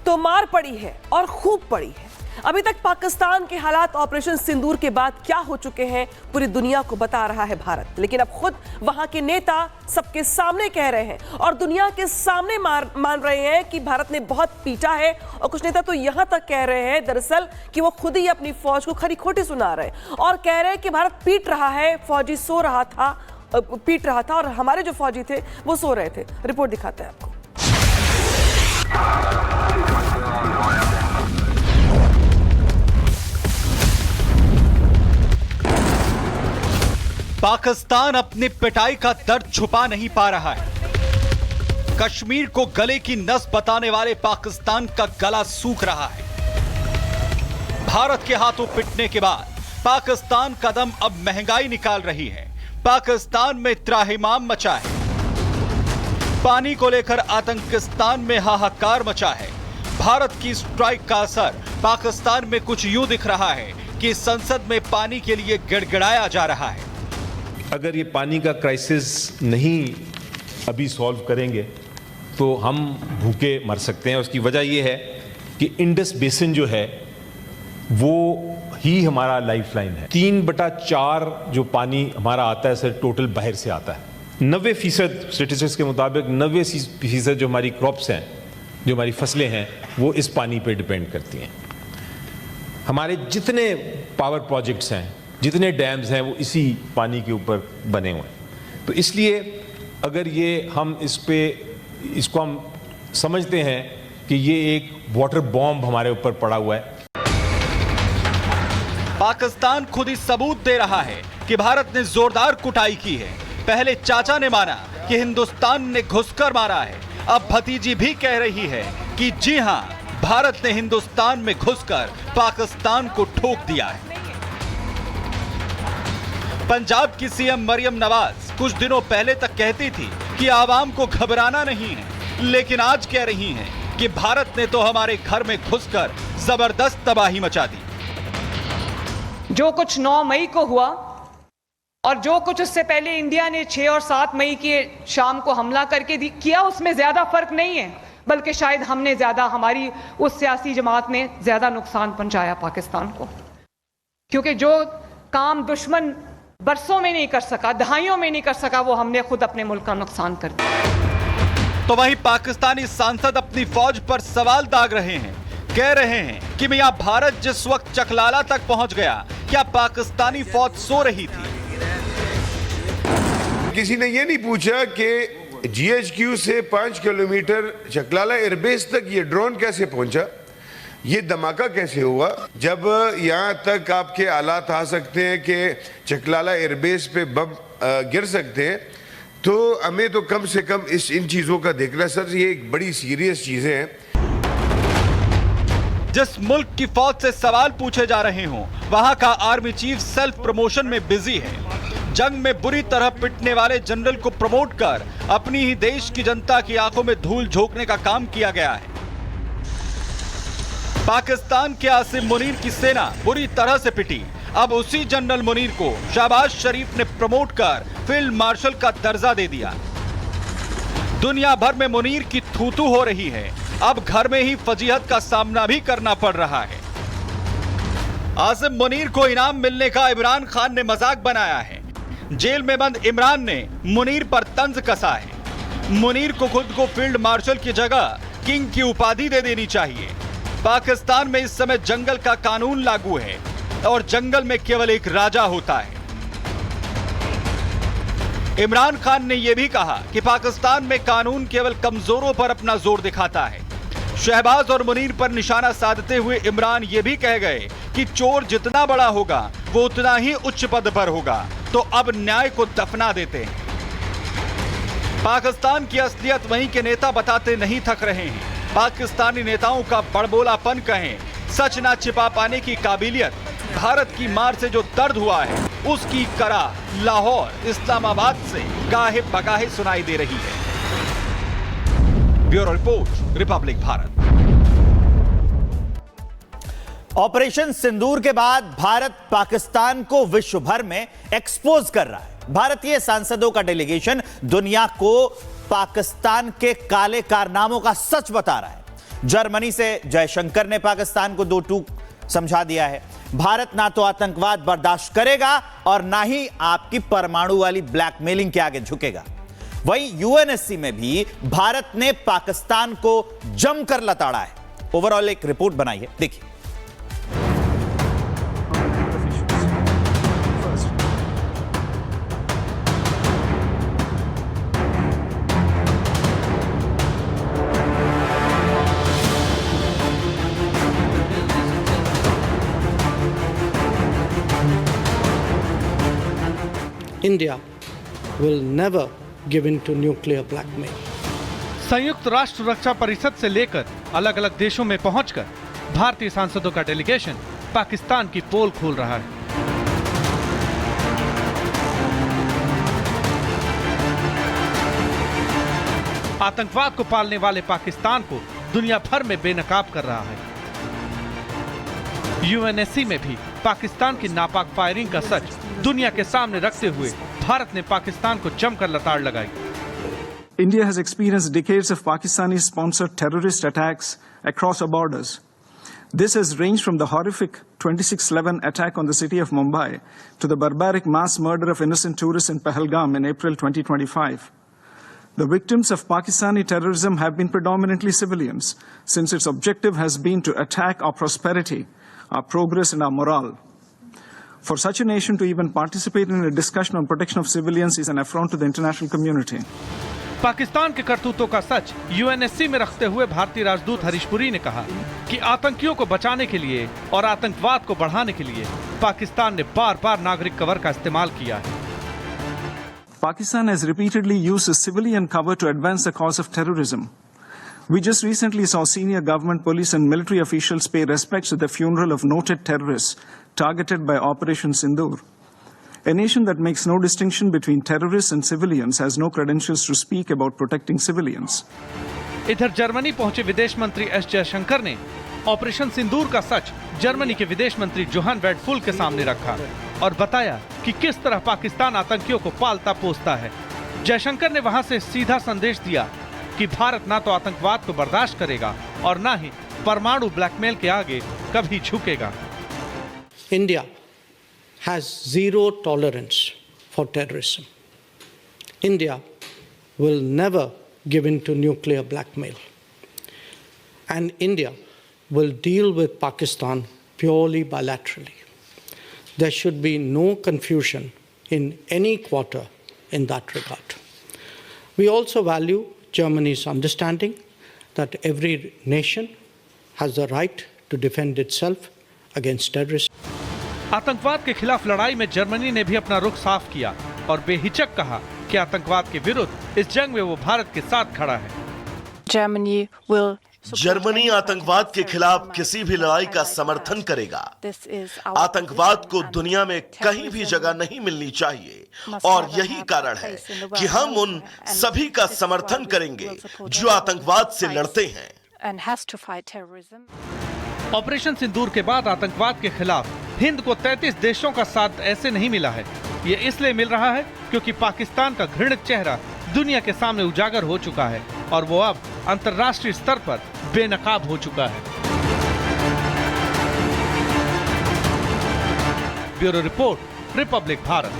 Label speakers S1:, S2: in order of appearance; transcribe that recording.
S1: तो मार पड़ी है और खूब पड़ी है। अभी तक पाकिस्तान के हालात ऑपरेशन सिंदूर के बाद क्या हो चुके हैं पूरी दुनिया को बता रहा है भारत, लेकिन अब खुद वहां के नेता सबके सामने कह रहे हैं और दुनिया के सामने मान रहे हैं कि भारत ने बहुत पीटा है। और कुछ नेता तो यहां तक कह रहे हैं दरअसल कि वो खुद ही अपनी फौज को खरी खोटी सुना रहे हैं और कह रहे हैं कि भारत पीट रहा है, फौजी सो रहा था, पीट रहा था और हमारे जो फौजी थे वो सो रहे थे। रिपोर्ट दिखाते हैं आपको।
S2: पाकिस्तान अपनी पिटाई का दर्द छुपा नहीं पा रहा है। कश्मीर को गले की नस बताने वाले पाकिस्तान का गला सूख रहा है। भारत के हाथों पिटने के बाद पाकिस्तान कदम अब महंगाई निकाल रही है। पाकिस्तान में त्राहिमाम मचा है। पानी को लेकर आतंकिस्तान में हाहाकार मचा है। भारत की स्ट्राइक का असर पाकिस्तान में कुछ यूं दिख रहा है कि संसद में पानी के लिए गिड़गिड़ाया जा रहा है।
S3: अगर ये पानी का क्राइसिस नहीं अभी सॉल्व करेंगे तो हम भूखे मर सकते हैं। उसकी वजह ये है कि इंडस बेसिन जो है वो ही हमारा लाइफलाइन है। 3/4 जो पानी हमारा आता है सर टोटल बाहर से आता है। 90% स्टेटिस्टिक्स के मुताबिक 90% जो हमारी क्रॉप्स हैं, जो हमारी फसलें हैं, वो इस पानी पे डिपेंड करती हैं। हमारे जितने पावर प्रोजेक्ट्स हैं, जितने डैम्स हैं, वो इसी पानी के ऊपर बने हुए हैं। तो इसलिए अगर ये हम इसको हम समझते हैं कि ये एक वाटर बॉम्ब हमारे ऊपर पड़ा हुआ है।
S2: पाकिस्तान खुद ही सबूत दे रहा है कि भारत ने जोरदार कुटाई की है। पहले चाचा ने माना कि हिंदुस्तान ने घुसकर मारा है, अब भतीजी भी कह रही है कि जी हां, भारत ने हिंदुस्तान में घुसकर पाकिस्तान को ठोक दिया है। पंजाब की सीएम मरियम नवाज कुछ दिनों पहले तक कहती थी कि आवाम को घबराना नहीं है, लेकिन आज कह रही हैं कि भारत ने तो हमारे घर में घुसकर जबरदस्त तबाही मचा दी।
S4: जो कुछ 9 मई को हुआ और जो कुछ उससे पहले इंडिया ने 6 और 7 मई की शाम को हमला करके किया, उसमें ज्यादा फर्क नहीं है, बल्कि शायद हमने ज्यादा, हमारी उस सियासी जमात ने ज्यादा नुकसान पहुंचाया पाकिस्तान को। क्योंकि जो काम दुश्मन बरसों में नहीं कर सका, दहाइयों में नहीं कर सका, वो हमने खुद अपने मुल्क का नुकसान कर दिया।
S2: तो वहीं पाकिस्तानी सांसद अपनी फौज पर सवाल दाग रहे हैं। कह रहे हैं कि मियां भारत जिस वक्त चकलाला तक पहुंच गया, क्या पाकिस्तानी फौज सो रही थी?
S5: किसी ने ये नहीं पूछा कि GHQ से 5 किलोमीटर चकलाला एयरबेस तक ये ड्रोन कैसे पहुंचा, ये धमाका कैसे हुआ। जब यहाँ तक आपके हालात आ सकते हैं कि चकलाला एयरबेस पे बम गिर सकते हैं, तो हमें तो कम से कम इन चीज़ों का देखना। सर ये एक बड़ी सीरियस चीज़ें हैं।
S2: जिस मुल्क की फौज से सवाल पूछे जा रहे हों, वहां का आर्मी चीफ सेल्फ प्रमोशन में बिजी है। जंग में बुरी तरह पिटने वाले जनरल को प्रमोट कर अपनी ही देश की जनता की आंखों में धूल झोंकने का काम किया गया है। पाकिस्तान के आसिम मुनीर की सेना बुरी तरह से पिटी। अब उसी जनरल मुनीर को शहबाज शरीफ ने प्रमोट कर फील्ड मार्शल का दर्जा दे दिया। दुनिया भर में मुनीर की थू-थू हो रही है। अब घर में ही फजीहत का सामना भी करना पड़ रहा है। आसिम मुनीर को इनाम मिलने का इमरान खान ने मजाक बनाया है। जेल में बंद इमरान ने मुनीर पर तंज कसा है। मुनीर को खुद को फील्ड मार्शल की जगह किंग की उपाधि दे देनी चाहिए। पाकिस्तान में इस समय जंगल का कानून लागू है और जंगल में केवल एक राजा होता है। इमरान खान ने यह भी कहा कि पाकिस्तान में कानून केवल कमजोरों पर अपना जोर दिखाता है। शहबाज और मुनीर पर निशाना साधते हुए इमरान ये भी कह गए कि चोर जितना बड़ा होगा वो उतना ही उच्च पद पर होगा, तो अब न्याय को दफना देते हैं। पाकिस्तान की असलियत वहीं के नेता बताते नहीं थक रहे हैं। पाकिस्तानी नेताओं का बड़बोलापन कहें, सच ना छिपा पाने की काबिलियत, भारत की मार से जो दर्द हुआ है उसकी कराह लाहौर, इस्लामाबाद से गाहे बगाहे सुनाई दे रही है। Bureau report, Republic Bharat.
S6: Operation Sindoor के बाद भारत पाकिस्तान को विश्व भर में एक्सपोज कर रहा है। भारतीय सांसदों का डेलीगेशन दुनिया को पाकिस्तान के काले कारनामों का सच बता रहा है। जर्मनी से जयशंकर ने पाकिस्तान को दो टूक समझा दिया है। भारत ना तो आतंकवाद बर्दाश्त करेगा और ना ही आपकी परमाणु वाली ब्लैकमेलिंग के आगे झुकेगा। वहीं यूएनएससी में भी भारत ने पाकिस्तान को जमकर लताड़ा है। ओवरऑल एक रिपोर्ट बनाई है, देखिए।
S7: India will never give in to nuclear blackmail.
S8: संयुक्त राष्ट्र रक्षा परिषद से लेकर अलग अलग देशों में पहुंचकर भारतीय सांसदों का डेलीगेशन पाकिस्तान की पोल खोल रहा है। आतंकवाद को पालने वाले पाकिस्तान को दुनिया भर में बेनकाब कर रहा है। यूएनएससी में भी पाकिस्तान की नापाक फायरिंग का सच दुनिया के सामने रखते हुए भारत ने पाकिस्तान को जमकर लताड़ लगाई।
S9: India has experienced decades of Pakistani-sponsored terrorist attacks across our borders. This has ranged from the horrific 26/11 attack on the city of Mumbai to the barbaric mass murder of innocent tourists in Pahalgam in April 2025. The victims of Pakistani terrorism have been predominantly civilians, since its objective has been to attack our prosperity, our progress and our morale. For such a nation to even participate in a discussion on protection of civilians is an affront to the international community.
S8: Pakistan के करतूतों का सच UNSC में रखते हुए भारतीय राजदूत हरीश पुरी ने कहा कि आतंकियों को बचाने के लिए और आतंकवाद को बढ़ाने के लिए पाकिस्तान ने बार-बार नागरिक कवर का इस्तेमाल किया है।
S9: Pakistan has repeatedly used a civilian cover to advance the cause of terrorism. We just recently saw senior government, police and military officials pay respects at the funeral of noted terrorists targeted by Operation Sindoor. A nation that makes no distinction between terrorists and civilians has no credentials to speak about protecting civilians.
S8: इधर Germany पहुंचे विदेश मंत्री S Jaishankar ने operation सिंदूर का सच Germany के विदेश मंत्री Johan Wadephul के सामने रखा और बताया कि किस तरह पाकिस्तान आतंकियों को पालता पोसता है। जयशंकर ने वहां से सीधा संदेश दिया कि भारत ना तो आतंकवाद को बर्दाश्त करेगा और ना ही परमाणु ब्लैकमेल के आगे कभी झुकेगा।
S7: India has zero tolerance for terrorism. India will never give in to nuclear blackmail. And India will deal with Pakistan purely bilaterally. There should be no confusion in any quarter in that regard. We also value Germany's understanding that every nation has the right to defend itself against terrorists.
S8: आतंकवाद के खिलाफ लड़ाई में Germany ने भी अपना रुख साफ किया और बेहिचक कहा कि आतंकवाद के विरुद्ध इस जंग में वो भारत के साथ खड़ा है।
S10: जर्मनी आतंकवाद के खिलाफ किसी भी लड़ाई का समर्थन करेगा। आतंकवाद को दुनिया में कहीं भी जगह नहीं मिलनी चाहिए और यही कारण है कि हम उन सभी का समर्थन करेंगे जो आतंकवाद से लड़ते हैं।
S8: ऑपरेशन सिंदूर के बाद आतंकवाद के खिलाफ हिंद को 33 देशों का साथ ऐसे नहीं मिला है। ये इसलिए मिल रहा है क्योंकि पाकिस्तान का घृणित चेहरा दुनिया के सामने उजागर हो चुका है और वो अब अंतर्राष्ट्रीय स्तर पर बेनकाब हो चुका है। Bureau report, Republic Bharat.